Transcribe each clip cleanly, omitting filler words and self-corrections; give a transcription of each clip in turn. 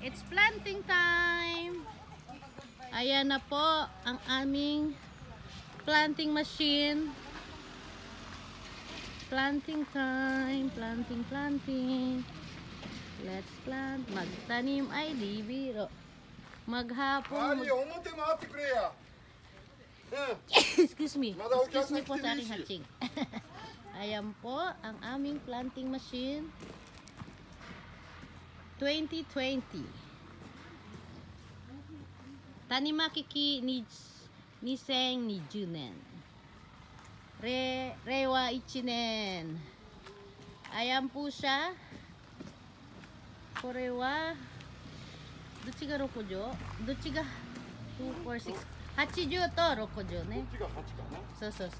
It's planting time. Ayan na po ang aming planting machine. Planting time. Planting. Let's plant. Magtanim ay di biro. Maghapon. Excuse me. Excuse me po sa aking hatching. Ayan po ang aming planting machine. 2020. Tanimakiki Niseng Nijunen. Rewa Ichinen. Ayan po siya. Korewa. Dochi ga rokojo? Dochi ga 2, 4, 6. 80 to rokojo ne. So. 8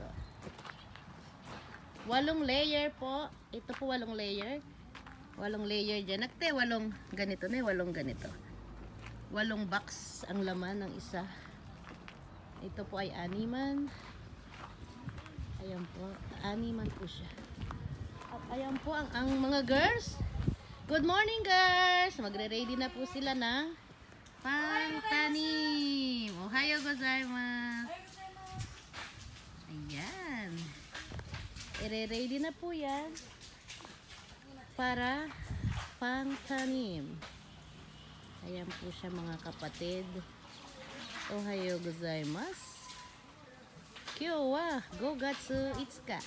layer po. Ito po 8 layer. 8 layer dyan. Nakte, 8 ganito na, 8 ganito. 8 box ang laman ng isa. Ito po ay animan. Ayan po. Animan po siya. At ayan po ang mga girls. Good morning, girls! Magre-ready na po sila na pangtanim. Ohayo gozaimasu. Ayan. I-ready na po yan para pangtanim. Ayan po siya mga kapatid. Ohayo gozaimasu. Kyou wa 5 gatsu 5 日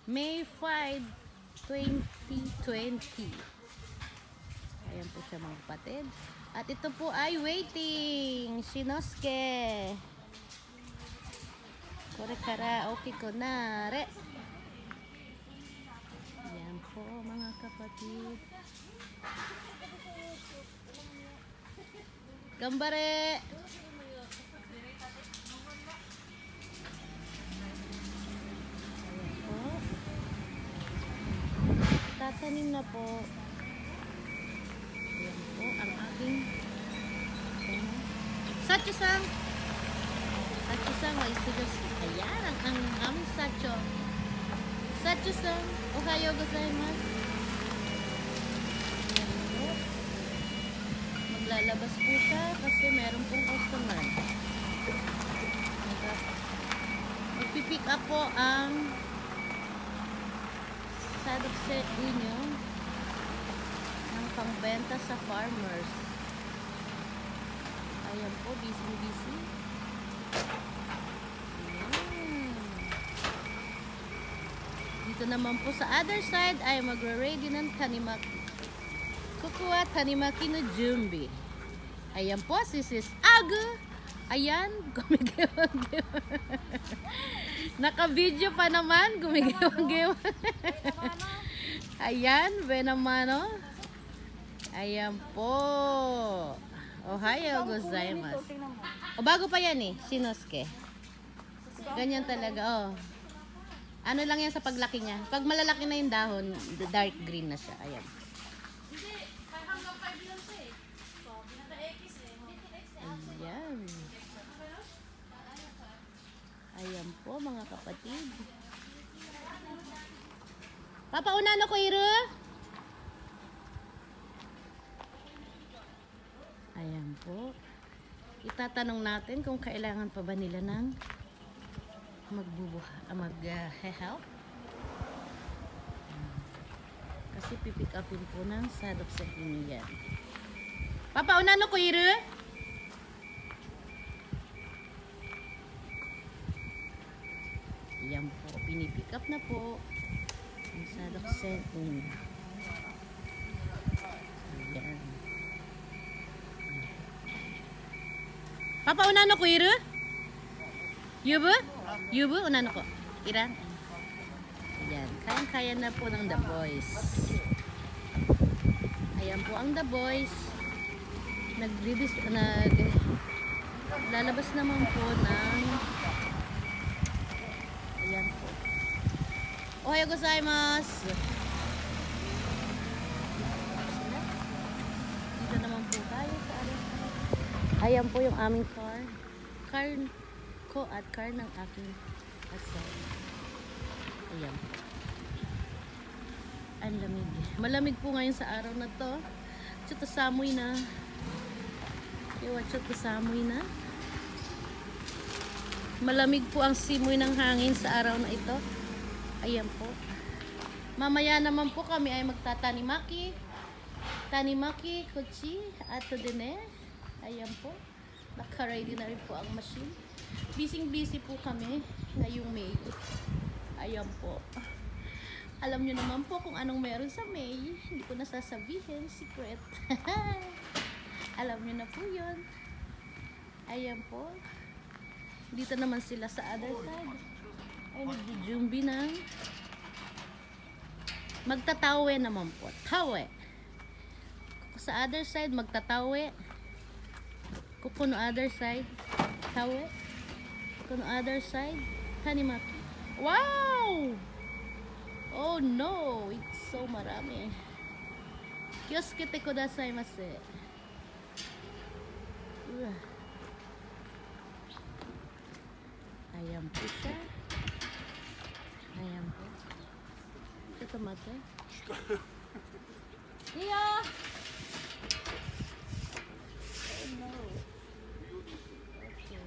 May 5, 2020. Ayan po siya mga kapatid. At ito po ay waiting. Shinosuke. Korekara okay ko na. Ayan po mga kapatid. Gambare! Ayan po. Tatanim na po. Ayan po ang aking Sacho-san. Sacho-san wa istudyos. Ayan ang aming Sacho. Sacho-san, ohayo gozaimasu. Ayan po. Maglalabas po siya kasi meron pong customer. Magpipick up po ang Sadokse inyo ng pangbenta sa farmers. Ayan po, busy. Ayan. Dito naman po sa other side ay magre-ready ng tanimaki. Kukuha tanimaki no junbi. Ayan po, sis Agu. Ayan, gumigewang-gewang. Naka-video pa naman, gumigewang-gewang. Ayan, benamano. Ayan po. Ohayo gozaimasu. O, bago pa yan eh, Shinosuke. Ganyan talaga, oh. Ano lang yan sa paglaki niya. Pag malalaki na yung dahon, dark green na siya. Ayan. Ayan. Ayan po mga kapatid. Papauna no ko Iru? Ayan po. Itatanong natin kung kailangan pa ba nila ng mag-help. Kasi pipick upin po ng Sadokse inyo yan. Papauna no ko Iru? Ayan po, pinipick up na po ang Sadokse inyo. Ayan. Papa, unano ko Iru? Yubu? Yubu, unano ko? Iran? Ayan, kayang-kaya na po ng The Boys. Ayan po ang The Boys. Lalabas naman po ng ayan po. Ohayo gozaimasu. Dito naman po tayo sa ayan po yung aming car. Car ko at car ng aking asawa. Ayan po. Ang lamig. Malamig po ngayon sa araw na to. Chuto samoy na. Ewa, chuto samoy na. Malamig po ang simoy ng hangin sa araw na ito. Ayan po. Mamaya naman po kami ay magtatanimaki. Tanimaki, kochi, ato din eh. Ayan po. Naka-ready na rin po ang machine. Busy po kami ngayong May. Ayan po. Alam nyo naman po kung anong meron sa May. Hindi ko nasasabihin. Secret. Alam nyo na po yun. Ayan po. Dito naman sila sa other side. Ay, nag-jumbi ng magtatawe naman po. Tawe. Sa other side, magtatawe. Kukuno other side. Tawe. Kuno other side. Tanimaki. Wow! Oh no! It's so marami. Kioskete kudasaimasu. Ayan po siya. Ayan po. Ito mate. Iya! Oh no. Okay.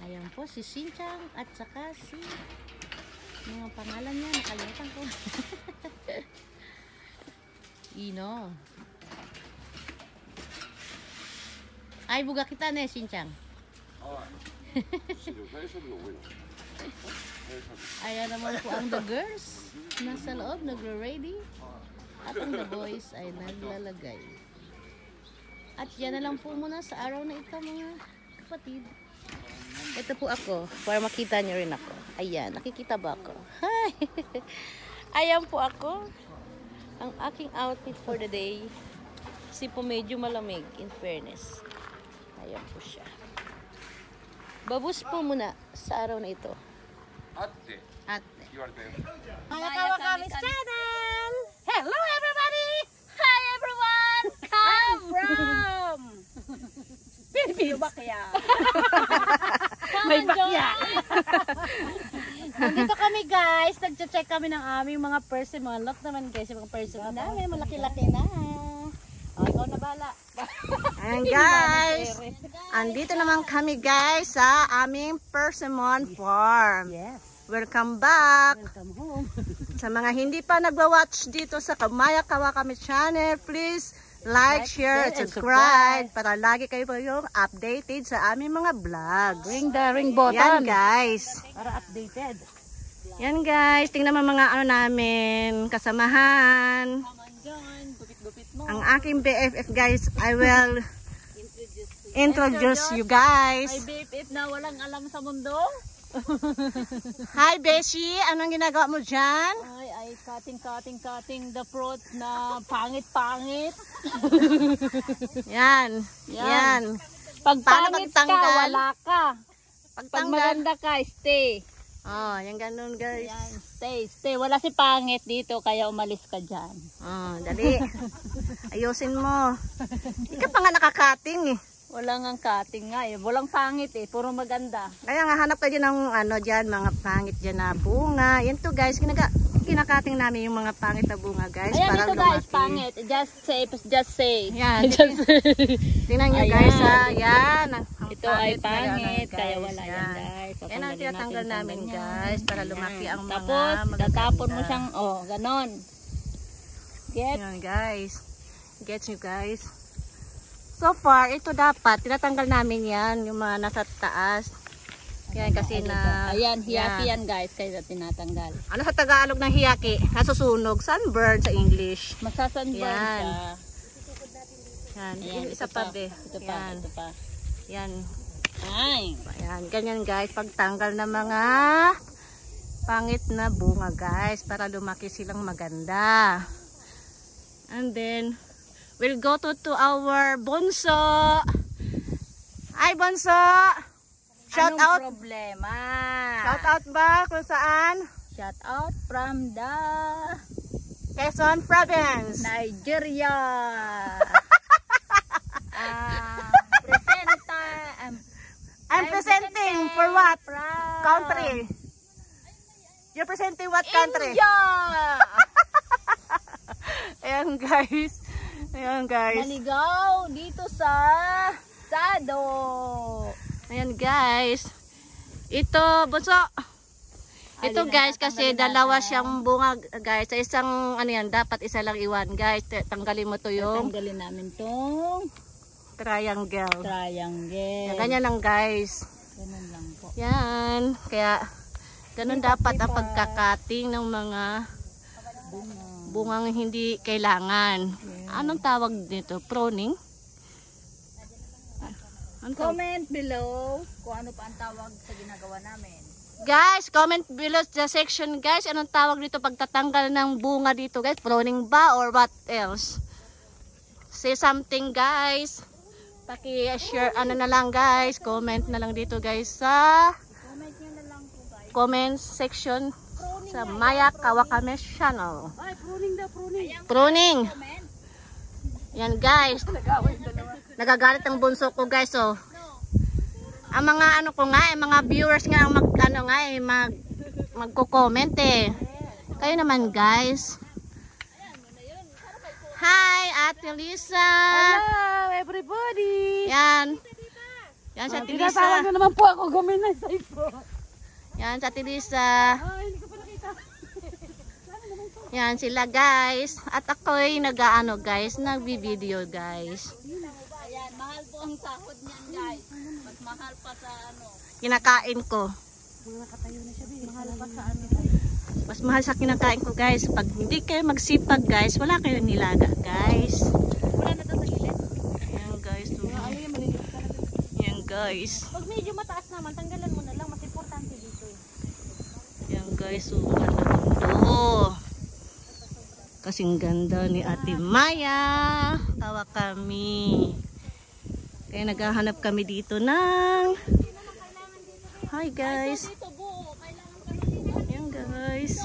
Ayan po si Shin-chan at saka si mga pangalan niya, nakalimutan ko. Ino. Ay, buga kita na Shin-chan. Ayan naman po ang the girls. Nasa loob, nagre-ready. At ang the boys ay naglalagay. At yan na lang po muna sa araw na ito mga kapatid. Ito po ako, para makita nyo rin ako. Ayan, nakikita ba ako? Hi! Ayan po ako. Ang aking outfit for the day. Kasi po medyo malamig, in fairness. Ayan po siya. Babus po muna sa araw na ito. Ate. Ate. Mga Kawakamis channel! Hello everybody! Hi everyone! Come from Philippines! Bakya. May bakya. Nandito kami guys. Nag-check kami ng aming mga persimmon. Look naman guys yung mga persimmon namin. Malaki-laki na. O, ikaw na bala. Ayan guys. Andito naman kami guys sa aming persimmon farm. Yes. Welcome back. Welcome home. Sa mga hindi pa nagwa-watch dito sa Kamaya Kawakami channel, please like, share, and subscribe para lagi kayo po yung updated sa aming mga vlogs. Ring the ring button. Yan guys. Para updated. Yan guys. Tingnan mo mga ano namin, kasamahan. Gupit-gupit mo. Ang aking BFF guys, I will introduce you guys. Ay BFF na walang alam sa mundo. Hi Beshi, anong ginagawa mo dyan? Ay cutting the fruit na pangit-pangit. Yan. Pag Paano pangit ka, magtanggal? wala ka. Pag maganda ka, stay. Oh, yan ganun guys. Yan, stay. Wala si pangit dito, kaya umalis ka dyan. Oh, dali. Ayusin mo. Hindi ka pa nga nakakating eh. Wala nga cutting nga eh. Walang pangit eh, puro maganda. Kaya nga hanap ka dyan ng ano dyan, mga pangit dyan na bunga. Yan to guys, kinakating namin yung mga pangit na bunga guys. Ayan para ito guys, lumaki. pangit. Just say. Yan. Tingnan nyo guys ha. Yan. Ang Ito ay na pangit, guys. kaya wala yan guys. Yan ang tinatanggal namin guys, para lumaki ang mga Tapos, tatapon mo siyang, ganon. Get? Yan guys. Gets nyo guys. So far, ito dapat, tinatanggal namin yan, yung mga nasa taas. Yan kasi na... Ayan, hiyaki yan guys, kaya tinatanggal. Ano sa Tagalog ng hiyaki? Nasusunog. Sunburn sa English. Masasunburn Yan. siya. Yan. Ayan, Isa pa be. Ito pa, Yan. ito pa. Yan. Ay. Ayan. Ganyan guys, pagtanggal ng mga pangit na bunga guys, para lumaki silang maganda. And then, we'll go to our Bonso. Hi Bonso! Shout Anong out. problema? Shout out ba kung saan? Shout out from the Quezon Province. Nigeria. I'm presenting for what? Country. You're presenting what country? India! Ayan guys. Ayan guys. Naligaw dito sa Sado. Ayan guys. Ito, bunso. Ito guys, kasi dalawa siyang bunga guys. Sa isang, ano yan, dapat isa lang iwan guys. Tanggalin mo to yung Tanggalin namin tong triangle. triangle. Ganyan lang guys. Ganun lang po. Yan. Kaya, ganun dapat ang pagkakating ng mga bungang hindi kailangan. Anong tawag nito? Pruning? Comment below kung ano pa ang tawag sa ginagawa namin. Guys, comment below the section guys. Anong tawag dito pagtatanggal ng bunga dito guys? Pruning ba or what else? Say something guys. Paki-share ano na lang guys. Comment na lang dito guys sa Comment nyo na lang po guys. comment section sa Maya Kawakame channel. Ay, pruning daw, pruning. Pruning. Yan guys. Nagagalit ang bunso ko guys oh. Ang mga ano ko nga, mga viewers nga ang magko-comment eh. Kayo naman guys. Hi, Ate Lisa. Hello everybody. Yan. Yan sa Ate Lisa. Tinatawag na naman po ako guminay sa ipo. Yan sa Ate Lisa. Hindi ko pa nakita. Yan sila guys. At ako'y nag-ano guys, nagbi-video guys. Ayan, mahal po ang sahod niyan guys. Mas mahal pa sa ano. Kinakain ko. Mga nakatayo na siya, mahal pa sa ano. Mas mahal sa kinakain ko guys. Pag hindi kayo magsipag guys, wala kayong nilaga guys. Wala na to sa gilid. Ayan guys. Ano yung malilit ka lang. Ayan guys. Pag medyo mataas naman, tanggalan mo na lang. Mas importante dito eh. Ayan guys. Mundo. Kasing ganda ni Ate Maya. Tawa kami. Kaya naghahanap kami dito ng... Hi guys. Ayan guys.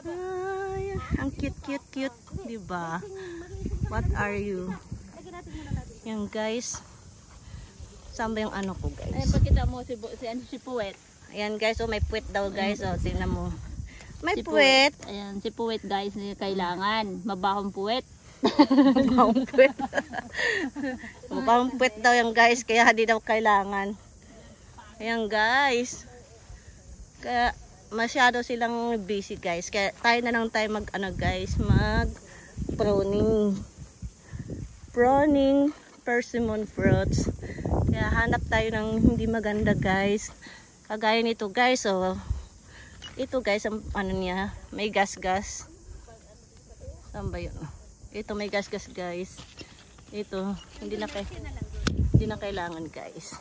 Ay, ang cute. Diba? What are you? Ayan guys. Saan ba yung ano ko guys? Ayan, pakita mo si Puwet. Ayan guys. Oh, may puwet daw guys. Oh, tingnan mo. May Si puwet. Ayan, si Puwet guys, kailangan. Mabahong puwet. Mabahong puwet. Mabahong puwet daw yan guys. Kaya hindi daw kailangan. Ayan guys. Kaya masyado silang busy guys. Kaya tayo na lang tayo mag guys. Mag pruning. Pruning persimmon fruits. Kaya hanap tayo ng hindi maganda guys. Kagaya nito guys. Oh. Ito guys, ang ano niya, may gas-gas. Saan ba yun? Ito may gas-gas guys. Ito, hindi na kailangan guys.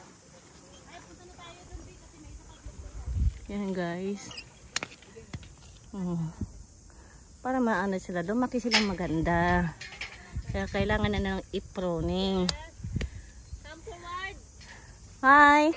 Yan guys. Para maano sila, lumaki silang maganda. Kaya kailangan na ng i-pruning. Hi!